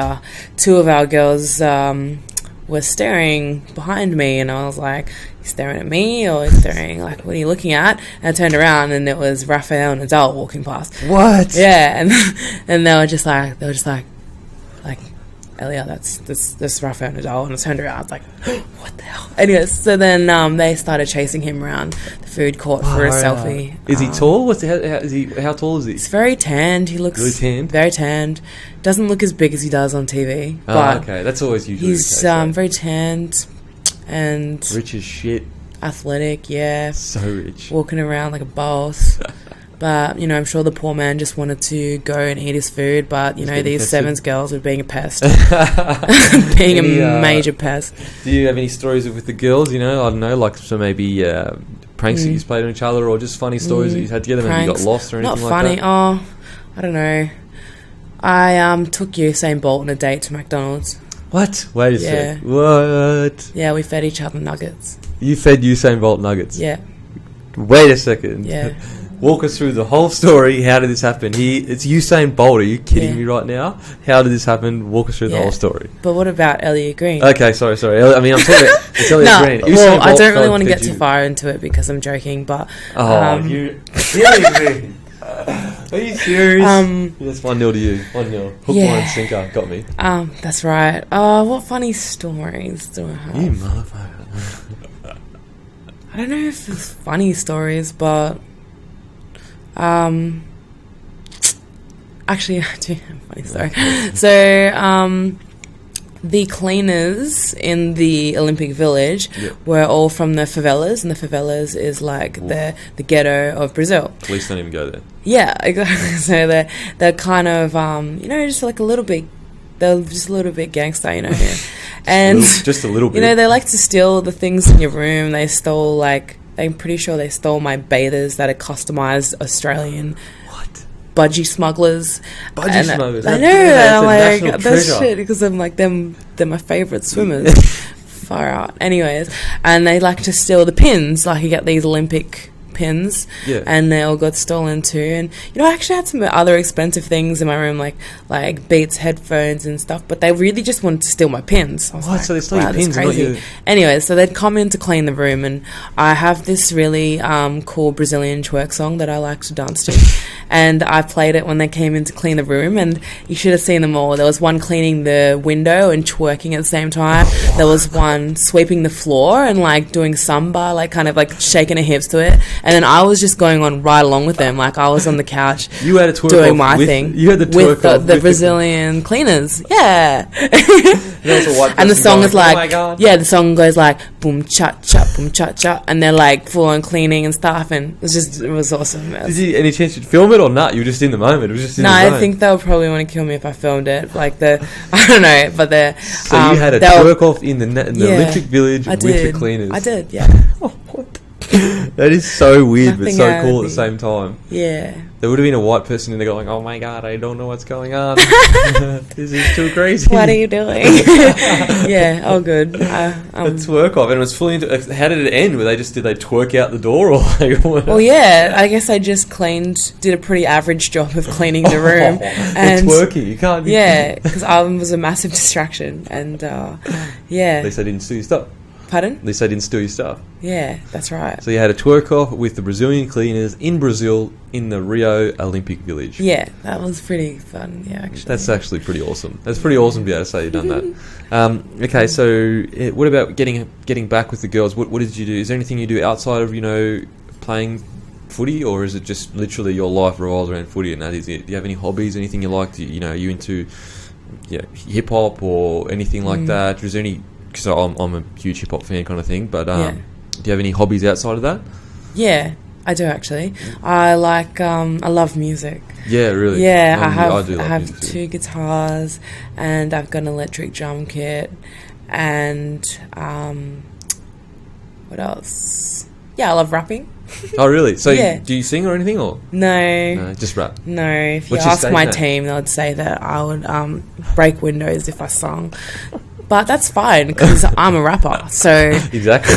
2 of our girls were staring behind me, and I was like, "You staring at me, or staring, like, what are you looking at?" And I turned around, and it was Raphael and Adele walking past. What? Yeah, and they were just like, Ellia, that's Raphael Nadal. And I turned around, I was like, what the hell? Anyways, so then they started chasing him around the food court for a selfie. Is he tall? How tall is he? He's very tanned. He looks really tanned? Very tanned. Doesn't look as big as he does on TV. But okay. That's always usually he's the case, very tanned and rich as shit. Athletic, yeah. So rich. Walking around like a boss. But, I'm sure the poor man just wanted to go and eat his food. But, these Sevens girls were being a pest. Being a major pest. Do you have any stories with the girls? I don't know, like, so maybe pranks that you played on each other, or just funny stories that you had together? Maybe you got lost or anything like that? Not funny. Oh, I don't know. I took Usain Bolt on a date to McDonald's. What? Wait a sec. What? Yeah, we fed each other nuggets. You fed Usain Bolt nuggets? Yeah. Wait a second. Yeah. Walk us through the whole story. How did this happen? It's Usain Bolt. Are you kidding me right now? How did this happen? Walk us through the whole story. But what about Ellia Green? Okay, sorry. I mean, I'm talking about it's Ellia Green. Well, I don't really want to get too far into it because I'm joking, but... you're kidding me. Are you serious? That's 1-0 to you. 1-0. Hook, line, sinker. Got me. That's right. What funny stories do I have? You motherfucker. I don't know if it's funny stories, but... actually, I do have a funny story. So, the cleaners in the Olympic Village were all from the favelas, and the favelas is like the ghetto of Brazil. Police don't even go there. Yeah, exactly. So they're kind of just like a little bit. They're just a little bit gangster, and just a little bit. They like to steal the things in your room. They stole I'm pretty sure they stole my bathers that are customized Australian. What? Budgie smugglers. Budgie smugglers. I know. I'm like, that's shit, because I'm like, they're my favourite swimmers. Far out. Anyways, and they like to steal the pins. Like, you get these Olympic pins, Yeah. and they all got stolen too. And I actually had some other expensive things in my room, like Beats headphones and stuff, but they really just wanted to steal my pins. I was What? So they stole your that's pins and not crazy. your... Anyway, so they'd come in to clean the room, and I have this really cool Brazilian twerk song that I like to dance to, and I played it when they came in to clean the room, and you should have seen them all. There was one cleaning the window and twerking at the same time. There was one sweeping the floor and like doing samba, like kind of like shaking her hips to it. And then I was just going on right along with them. Like I was on the couch You had a twerk doing off my with, thing. You had the twerk with off the with Brazilian cleaners. Yeah. There was a white And the person song going, is like, oh my God. yeah, the song goes like boom cha cha boom cha cha, and they're like full on cleaning and stuff, and it was awesome. Did you any chance you'd film it or not? You were just in the moment. It was just in No, the I zone. think they'll probably want to kill me if I filmed it. Like I don't know, but So you had a twerk off in the Yeah, Olympic Village I with did. the cleaners. I did, yeah. That is so weird, but Nothing so out of cool at the me. same time. Yeah. There would have been a white person in there going, "Oh my God, I don't know what's going on. This is too crazy." What are you doing? Yeah, all good. A twerk off, and it was fully into. How did it end? Did they twerk out the door, or like, what? Well, yeah, I guess I just did a pretty average job of cleaning the room. And twerking, you can't. Yeah, because I was a massive distraction, and At yeah. least they didn't steal your stuff. Pardon? At least they didn't steal your stuff. Yeah, that's right. So you had a twerk off with the Brazilian cleaners in Brazil in the Rio Olympic Village. Yeah, that was pretty fun. Yeah, actually. That's actually pretty awesome. That's pretty awesome to be able to say you've done that. Okay, so what about getting back with the girls? What did you do? Is there anything you do outside of playing footy, or is it just literally your life revolves around footy and that is it? Do you have any hobbies? Anything you like? Are you into hip hop or anything like that? Is there any? Because I'm a huge hip hop fan, kind of thing. But do you have any hobbies outside of that? Yeah, I do actually. I love music. Yeah, really. Yeah, I do love have music too. 2 guitars, and I've got an electric drum kit, and what else? Yeah, I love rapping. Oh, really? So Yeah. do you sing or anything, or No, just rap? no. If you What's your ask stage my name? team, they would say that I would break windows if I sung. But that's fine because I'm a rapper. So Exactly.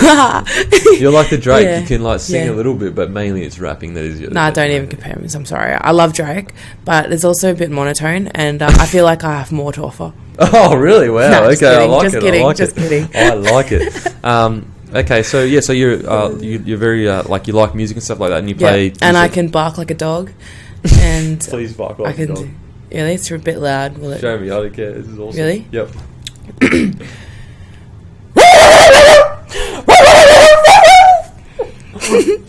You're like the Drake. Yeah. You can sing Yeah. a little bit, but mainly it's rapping that is your. no, don't even compare me. I'm sorry. I love Drake, but it's also a bit monotone, and I feel like I have more to offer. Oh, really? Wow. No, Okay, just I kidding, like just it. kidding, I like just it. kidding. I like it. Okay, so you're very you like music and stuff like that, and you play. Yeah, and I music. can bark like a dog, and Please bark I like a can dog. do. Really, it's a bit loud. Will it? Show me. I don't care. This is awesome. Really? Yep.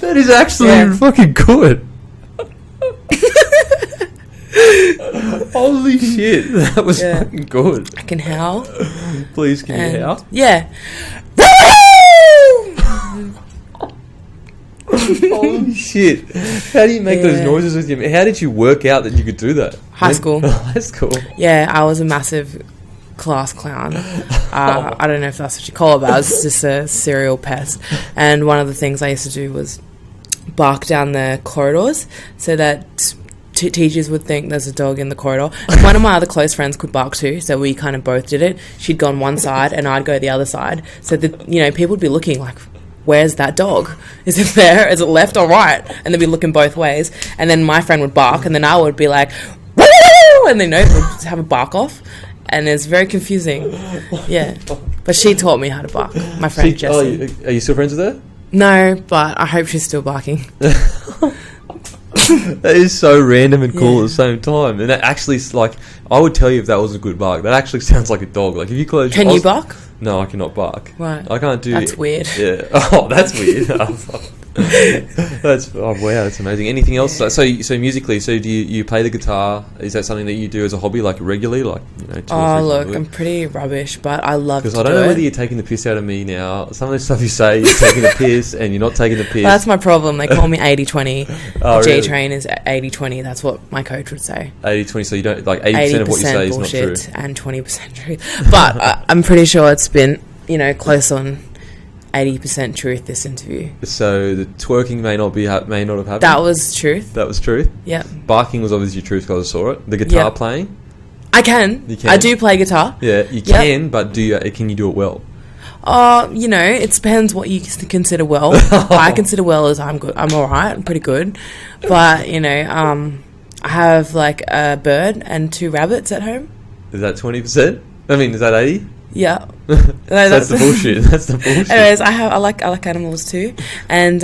That is actually fucking good. Holy shit, that was Yeah. fucking good. I can howl. Please, can you And howl? yeah. Holy shit. How do you make those Yeah. noises with your... How did you work out that you could do that? High school. High school. Yeah, I was a massive class clown. I don't know if that's what you call it, but I was just a serial pest. And one of the things I used to do was bark down the corridors so that teachers would think there's a dog in the corridor. And one of my other close friends could bark too, so we kind of both did it. She'd go on one side and I'd go the other side. So that people would be looking like, where's that dog? Is it there? Is it left or right? And they'd be looking both ways. And then my friend would bark, and then I would be like, woo! And then we'd have a bark off. And it's very confusing. Yeah. But she taught me how to bark. My friend Jessie. Are you still friends with her? No, but I hope she's still barking. That is so random and cool Yeah. at the same time. And that actually, I would tell you if that was a good bark. That actually sounds like a dog. Like if you close. Can you bark? No, I cannot bark. Right. I can't do. That's weird. Yeah. Oh, that's weird. That's wow. That's amazing. Anything else? Yeah. So musically, so do you play the guitar? Is that something that you do as a hobby, like regularly, like 2 or 3 Oh, times look, a I'm week? pretty rubbish, but I love to Because do I don't know it. whether you're taking the piss out of me now. Some of the stuff you say, you're taking the piss, and you're not taking the piss. That's my problem. They call me 80-20. Oh, really? G-Train is 80-20. That's what my coach would say. 80-20, so you don't 80% of what you say is not true. bullshit and 20% truth. But I'm pretty sure it's been, close on 80% truth this interview. So the twerking may not have happened. That was truth. That was truth. Yep. Barking was obviously truth because I saw it. The guitar Yep. playing. I can. You can? I do play guitar. Yeah, you Yep. can, but can you do it well? You know, it depends what you consider well. I consider well as I'm good. I'm all right. I'm pretty good. But, you know, I have like a bird and 2 rabbits at home. Is that 20%? I mean, is that 80? Yeah. That's the bullshit. That's the bullshit. Anyways, I like animals too, and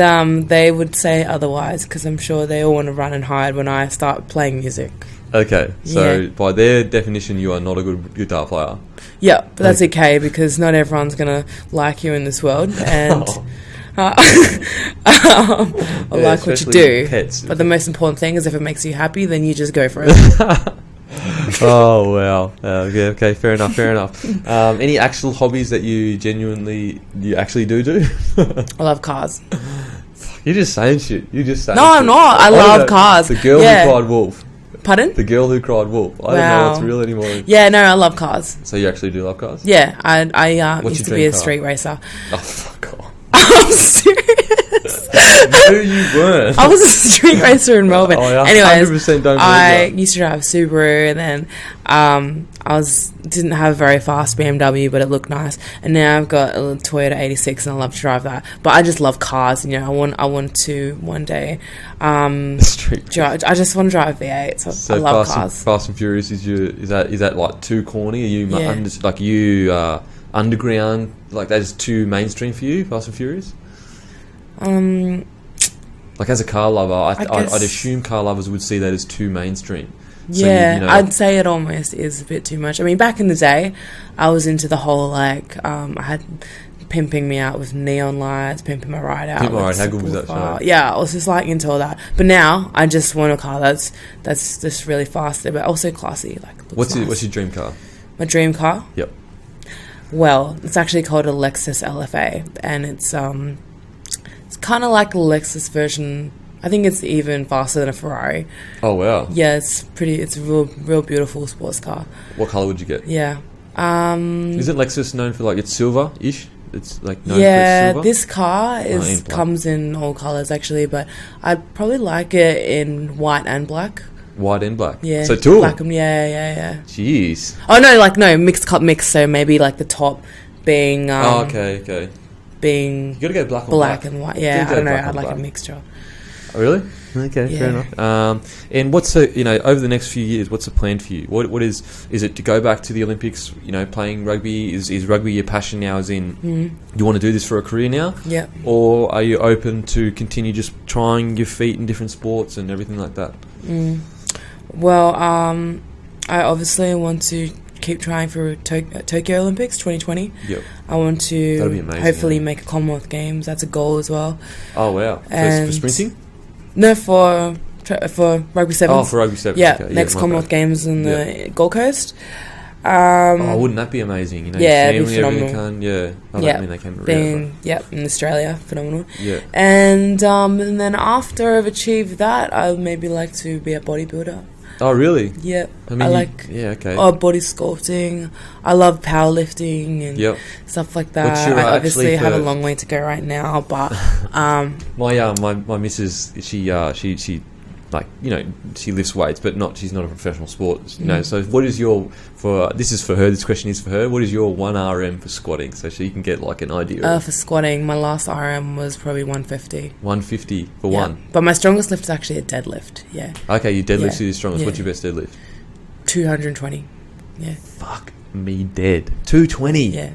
they would say otherwise because I'm sure they all want to run and hide when I start playing music. Okay, so by their definition, you are not a good guitar player. Yeah, but that's okay because not everyone's gonna like you in this world, and I like what you do. Pets. But the most important thing is if it makes you happy, then you just go for it. Oh wow! Okay, fair enough. Any actual hobbies that you actually do? I love cars. You're just saying shit. No, I'm not. I love cars. The girl who cried wolf. Pardon? The girl who cried wolf. I don't know what's real anymore. Yeah, no, I love cars. So you actually do love cars? Yeah, I used to be a car? street racer. Oh fuck off! I'm serious. No, you weren't. I was a street racer in Melbourne. Oh, yeah, anyways, 100% don't believe I that. used to drive a Subaru, and then didn't have a very fast BMW, but it looked nice. And now I've got a Toyota 86, and I love to drive that. But I just love cars. You know, I want to one day. Street. I just want to drive a V8. So I love cars. Fast and Furious is that like too corny? Are you underground? Like that is too mainstream for you? Fast and Furious. Like as a car lover, I'd assume car lovers would see that as too mainstream. So yeah, I'd say it almost is a bit too much. I mean, back in the day, I was into the whole like I had pimping me out with neon lights, pimping my ride out. How good was that show? Yeah, I was just like into all that. But now I just want a car that's just really fast, but also classy. Like, what's your dream car? My dream car? Yep. Well, it's actually called a Lexus LFA, and it's kind of like a Lexus version. I think it's even faster than a Ferrari. Oh wow! Yeah, it's pretty. It's a real beautiful sports car. What color would you get? Yeah. Isn't Lexus known for like it's silver-ish? It's like known for silver? This car comes in all colors actually, but I'd probably like it in white and black. White and black. Yeah. So two. Black and yeah. Jeez. Oh no, mixed. So maybe like the top being. Okay. Being. You gotta go black and white. Yeah, I don't know. I'd like a mixture. Oh, really? Okay, fair enough. And what's over the next few years? What's the plan for you? What is it to go back to the Olympics? You know, playing rugby is rugby your passion now? As in, you want to do this for a career now? Yeah. Or are you open to continue just trying your feet in different sports and everything like that? Well, I obviously want to keep trying for Tokyo Olympics 2020. Yep. I want to That'd be amazing, hopefully make a Commonwealth Games. That's a goal as well. Oh wow! For sprinting? No, for rugby sevens. Oh, for rugby sevens. Yeah, okay. next Commonwealth Games in the Gold Coast. Wouldn't that be amazing? You know, yeah, it'd be phenomenal. I mean, they can in Australia, phenomenal. Yeah. And then after I've achieved that, I'll maybe like to be a bodybuilder. Oh, really? Yeah. I mean, okay. Body sculpting. I love powerlifting and stuff like that. I obviously have a long way to go right now, but my missus, she like, you know, she lifts weights, but she's not a professional sport. You know, so what is this is for her, this question is for her, what is your 1 RM for squatting, so she can get like an idea? For squatting, my last RM was probably 150. 150 for one? But my strongest lift is actually a deadlift, yeah. Okay, your deadlift's your strongest. What's your best deadlift? 220, yeah. Fuck me dead. 220? Yeah.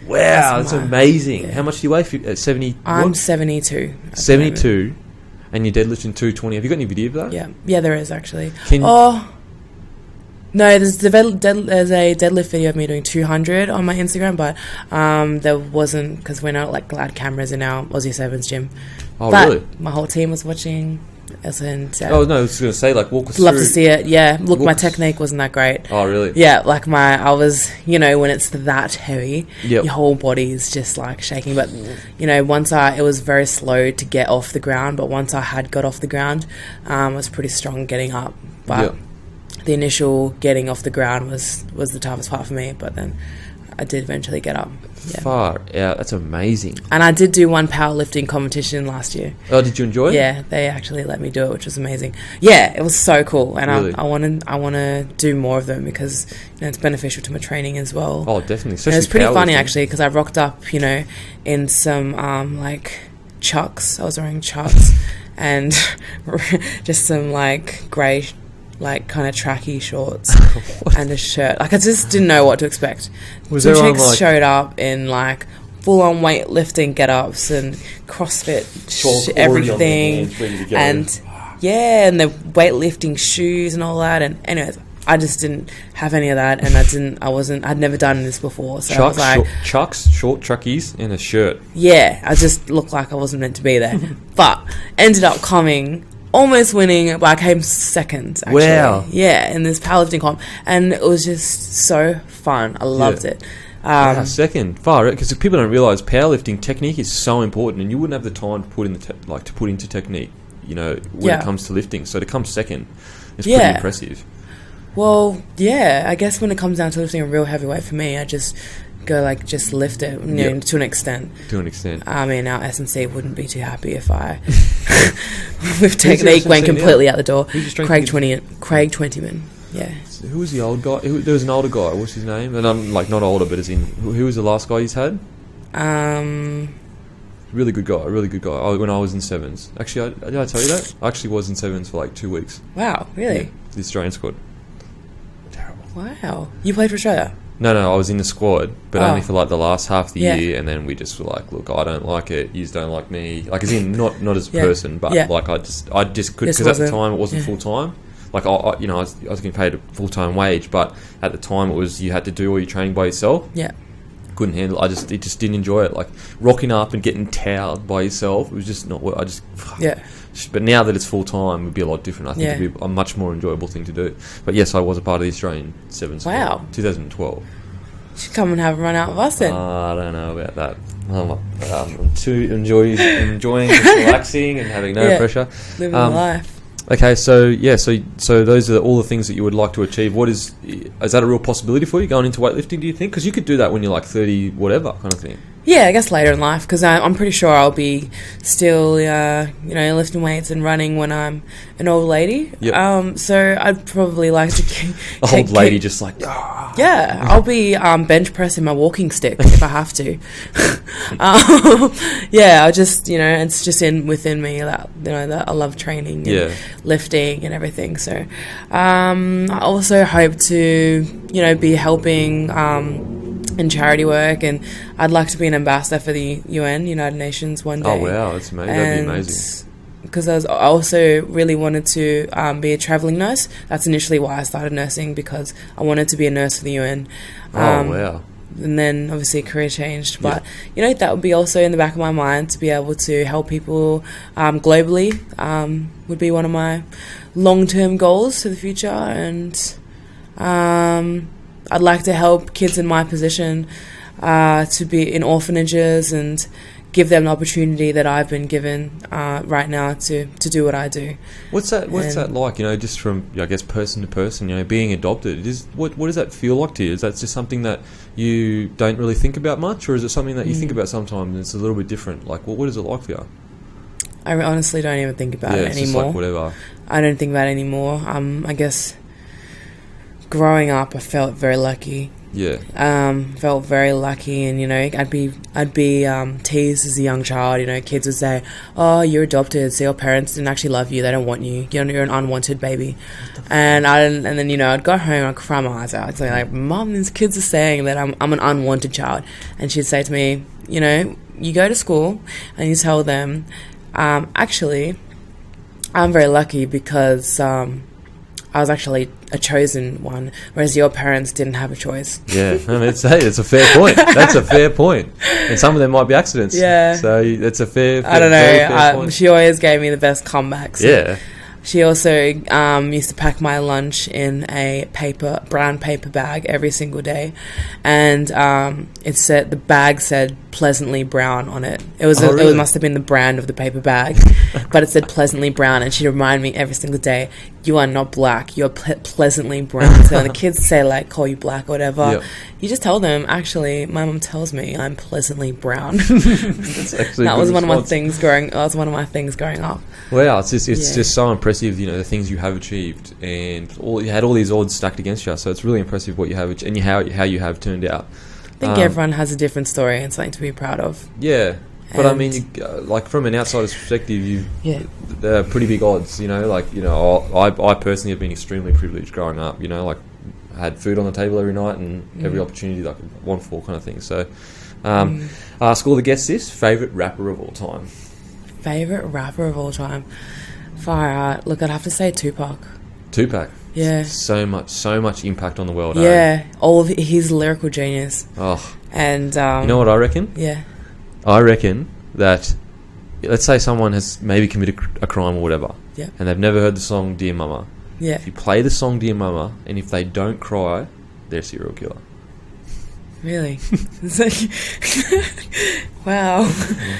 Wow, that's amazing. Yeah. How much do you weigh? 70? I'm 72. 72? And you're deadlifting 220. Have you got any video of that? Yeah, there is actually. No, there's a deadlift video of me doing 200 on my Instagram, but there wasn't, because we're not like glad cameras in our Aussie Sevens gym. Oh, but really? My whole team was watching. And, I was going to say, like, walk us through. Love to see it. Yeah, look, my technique wasn't that great. Oh, really? Yeah, like I was, you know, when it's that heavy, your whole body is just like shaking. But you know, it was very slow to get off the ground. But once I had got off the ground, I was pretty strong getting up. But the initial getting off the ground was the toughest part for me. But then I did eventually get up. Far out. That's amazing. And I did do one powerlifting competition last year. Oh, did you enjoy it? Yeah, they actually let me do it, which was amazing. Yeah, it was so cool, and Really? I want to do more of them because it's beneficial to my training as well. Oh, definitely. And it was pretty funny powerlifting. actually because I rocked up, in some like chucks. I was wearing chucks and just some like grey, like kind of tracky shorts and a shirt. Like I just didn't know what to expect. Was Some everyone, chicks like- showed up in like full-on weightlifting get-ups and CrossFit Chalk already on their everything, hands, ready to go. and the weightlifting shoes and all that. And anyways, I just didn't have any of that, and I'd never done this before. So I was like, Chucks, short truckies, and a shirt. yeah, I just looked like I wasn't meant to be there, but ended up coming. Almost winning, but I came second, actually. Wow. Yeah, in this powerlifting comp. And it was just so fun. I loved it. Second. Far, because people don't realise powerlifting technique is so important, and you wouldn't have the time to put in to put into technique, when it comes to lifting. So to come second is pretty impressive. Well, yeah, I guess when it comes down to lifting a real heavyweight for me, I just go just lift it, to an extent. To an extent. I mean, our S&C wouldn't be too happy if I, with technique, went completely out the door. Craig Twentyman. Yeah. Who was the old guy? There was an older guy. What's his name? And I'm not older, but as in, who was the last guy he's had? Really good guy. When I was in sevens. Actually, did I tell you that? I actually was in sevens for 2 weeks. Wow, really? Yeah, the Australian squad. Terrible. Wow. You played for Australia? No, I was in the squad, but only for the last half of the Yeah. year, and then we just were like, look, I don't like it, you don't like me. As in, not as a Yeah. person, but Yeah. I just could, This because at the wasn't- time it wasn't yeah. full time. I was getting paid a full time wage, but at the time it was you had to do all your training by yourself. Yeah. Couldn't handle. It just didn't enjoy it. Rocking up and getting towed by yourself, it was just not what I just. Yeah. But now that it's full time, it would be a lot different. I think Yeah. it'd be a much more enjoyable thing to do. But yes, I was a part of the Australian Sevens. Wow. 2012. Should come and have a run out with us then. I don't know about that. I'm too enjoying, just relaxing and having no pressure. Living the life. Okay, so those are all the things that you would like to achieve. Is that a real possibility for you going into weightlifting? Do you think? Because you could do that when you're 30, whatever kind of thing. Yeah, I guess later in life, because I'm pretty sure I'll be still, lifting weights and running when I'm an old lady. Yep. So I'd probably like to Old lady just yeah, I'll be bench pressing my walking stick if I have to. Yeah, I just it's just within me that that I love training and lifting and everything. So I also hope to be helping in charity work, and I'd like to be an ambassador for the UN, United Nations, one day. Oh wow, that's amazing! That'd be amazing. Because I also really wanted to be a travelling nurse. That's initially why I started nursing, because I wanted to be a nurse for the UN. Wow. And then obviously career changed. But, that would be also in the back of my mind, to be able to help people globally would be one of my long-term goals for the future. And I'd like to help kids in my position to be in orphanages and give them the opportunity that I've been given right now to do what I do. What's that like? Just from person to person. Being adopted. What does that feel like to you? Is that just something that you don't really think about much, or is it something that you think about sometimes and it's a little bit different? What is it like for you? I honestly don't even think about it it's anymore. just whatever. I don't think about it anymore. I guess growing up, I felt very lucky. Yeah. Felt very lucky, and I'd be teased as a young child. Kids would say, "Oh, you're adopted, so your parents didn't actually love you. They don't want you. You're an unwanted baby." And then I'd go home and I'd cry my eyes out. I'd say "Mom, these kids are saying that I'm an unwanted child," and she'd say to me, "You go to school and you tell them, actually, I'm very lucky because I was actually a chosen one, whereas your parents didn't have a choice." Yeah, it's a fair point. That's a fair point. And some of them might be accidents. Yeah. So it's a fair I don't know. fair point. She always gave me the best comebacks. Yeah. She also used to pack my lunch in a brown paper bag every single day, and the bag said "pleasantly brown" on it. Really? It must have been the brand of the paper bag, but it said "pleasantly brown," and she'd remind me every single day, "You are not black. You're pleasantly brown." So when the kids say like call you black or whatever, you just tell them, actually, my mum tells me I'm pleasantly brown. That was one of my things growing up. Wow, it's just so impressive, the things you have achieved, and you had all these odds stacked against you. So it's really impressive what you have and how you have turned out. I think everyone has a different story and something to be proud of. Yeah, but I mean, like from an outsider's perspective, they're pretty big odds. I personally have been extremely privileged growing up. Like I had food on the table every night and every opportunity that I could want for, kind of thing. So, ask all the guests this: favorite rapper of all time. Favorite rapper of all time. Far out. Look, I'd have to say Tupac. Tupac. Yeah. So much impact on the world. Yeah. All of his lyrical genius. Oh. And you know what I reckon? Yeah. I reckon that, let's say someone has maybe committed a crime or whatever. Yeah. And they've never heard the song Dear Mama. Yeah. If you play the song Dear Mama, and if they don't cry, they're a serial killer. Really? It's like, wow.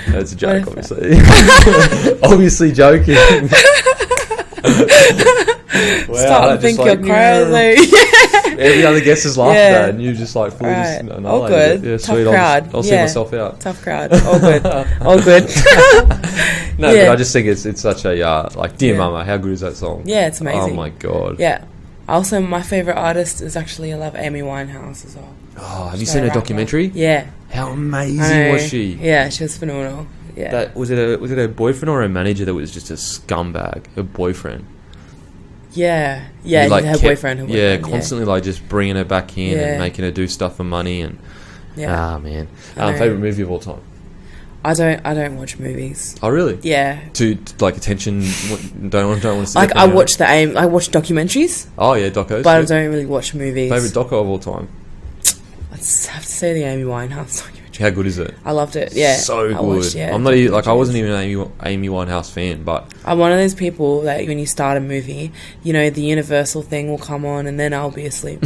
That's a joke, obviously. Obviously joking. Wow, start to think you're crazy. Every other guest has laughed at that, and you just like fully right. just All good. Yeah, tough sweet. crowd. I'll see myself out. Tough crowd. All good. All good. No, but I just think it's such a like Dear Mama. How good is that song? Yeah, it's amazing. Oh my god. Yeah. Also, my favorite artist is actually, I love Amy Winehouse as well. Oh, have you seen her documentary? Yeah. How amazing was she? Yeah, she was phenomenal. Yeah. That was it her boyfriend or her manager that was just a scumbag? Her boyfriend. Yeah, her boyfriend. Constantly like just bringing her back in and making her do stuff for money and. Yeah. Ah man, favorite movie of all time. I don't watch movies. Oh really? Yeah. To like attention, don't want to see. Like I watch documentaries. Oh yeah, docos. But I don't really watch movies. Favorite doco of all time. I'd have to say the Amy Winehouse documentary. How good is it? I loved it. Yeah, so good. I'm not I wasn't even an Amy Winehouse fan, but I'm one of those people that when you start a movie, the Universal thing will come on, and then I'll be asleep.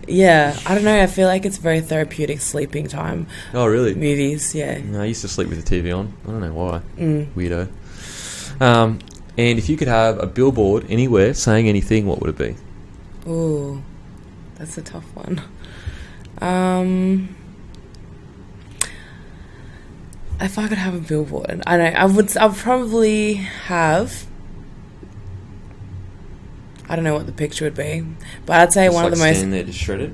Yeah, I don't know. I feel like it's very therapeutic sleeping time. Oh really? Movies, yeah. No, I used to sleep with the TV on. I don't know why. Weirdo. And if you could have a billboard anywhere saying anything, what would it be? Ooh, that's a tough one. If I could have a billboard, I'd probably have. I don't know what the picture would be, but I'd say just one like of the most. Standing there just shredded.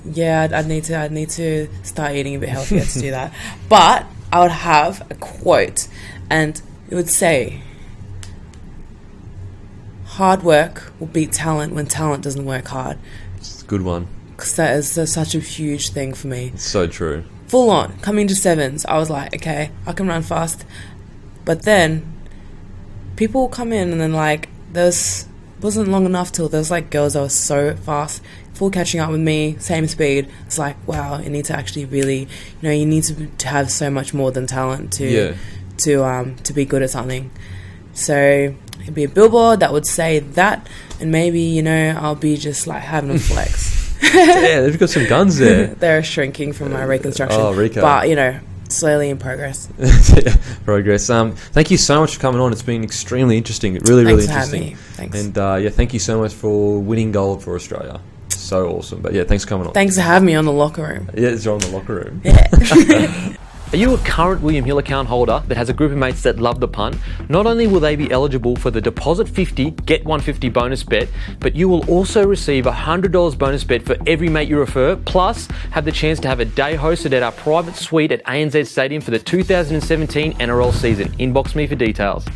Yeah, I'd need to start eating a bit healthier to do that. But I would have a quote, and it would say, "Hard work will beat talent when talent doesn't work hard." It's a good one. Because that is such a huge thing for me. It's so true. Full on coming to sevens, I was like, okay, I can run fast, but then people will come in and then like wasn't long enough till there's like girls that were so fast, full catching up with me, same speed. It's like, wow, you need to actually really, you need to have so much more than talent to be good at something. So it'd be a billboard that would say that, and maybe I'll be just like having a flex. Yeah, they've got some guns there. They're shrinking from my reconstruction. Oh, Rico. But slowly in progress. Progress. Thank you so much for coming on. It's been extremely interesting. Really, really interesting. Thanks. And thank you so much for winning gold for Australia. So awesome. But thanks for coming on. Thanks for having me on the locker room. Yeah, you're on the locker room. Yeah. Are you a current William Hill account holder that has a group of mates that love the punt? Not only will they be eligible for the deposit 50, get 150 bonus bet, but you will also receive a $100 bonus bet for every mate you refer, plus have the chance to have a day hosted at our private suite at ANZ Stadium for the 2017 NRL season. Inbox me for details.